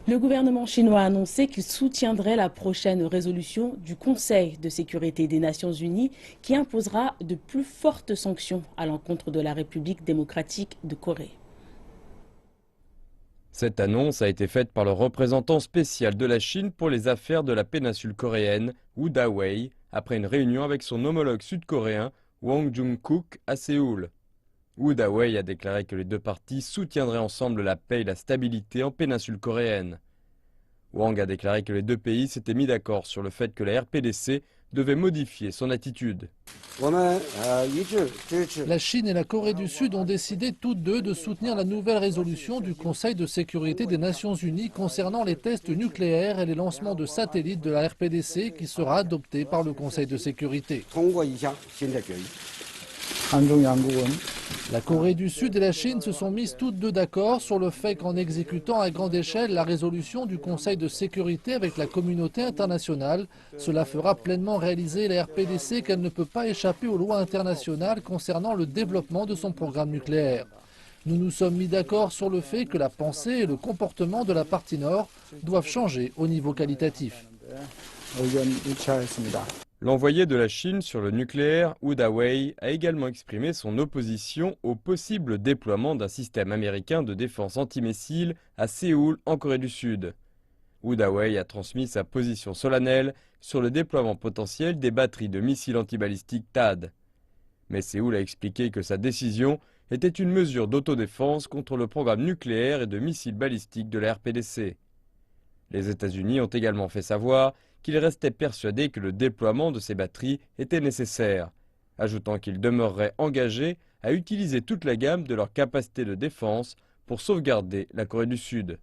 Le gouvernement chinois a annoncé qu'il soutiendrait la prochaine résolution du Conseil de sécurité des Nations Unies qui imposera de plus fortes sanctions à l'encontre de la République démocratique de Corée. Cette annonce a été faite par le représentant spécial de la Chine pour les affaires de la péninsule coréenne, Woo Da-wei, après une réunion avec son homologue sud-coréen, Wang Jung-kook, à Séoul. Woo Da-wei a déclaré que les deux parties soutiendraient ensemble la paix et la stabilité en péninsule coréenne. Wang a déclaré que les deux pays s'étaient mis d'accord sur le fait que la RPDC devait modifier son attitude. La Chine et la Corée du Sud ont décidé toutes deux de soutenir la nouvelle résolution du Conseil de sécurité des Nations Unies concernant les tests nucléaires et les lancements de satellites de la RPDC qui sera adoptée par le Conseil de sécurité. La Corée du Sud et la Chine se sont mises toutes deux d'accord sur le fait qu'en exécutant à grande échelle la résolution du Conseil de sécurité avec la communauté internationale, cela fera pleinement réaliser la RPDC qu'elle ne peut pas échapper aux lois internationales concernant le développement de son programme nucléaire. Nous nous sommes mis d'accord sur le fait que la pensée et le comportement de la partie nord doivent changer au niveau qualitatif. L'envoyé de la Chine sur le nucléaire, Woo Da-wei, a également exprimé son opposition au possible déploiement d'un système américain de défense antimissile à Séoul, en Corée du Sud. Woo Da-wei a transmis sa position solennelle sur le déploiement potentiel des batteries de missiles antibalistiques THAAD. Mais Séoul a expliqué que sa décision était une mesure d'autodéfense contre le programme nucléaire et de missiles balistiques de la RPDC. Les États-Unis ont également fait savoir qu'ils restaient persuadés que le déploiement de ces batteries était nécessaire, ajoutant qu'ils demeureraient engagés à utiliser toute la gamme de leur capacité de défense pour sauvegarder la Corée du Sud.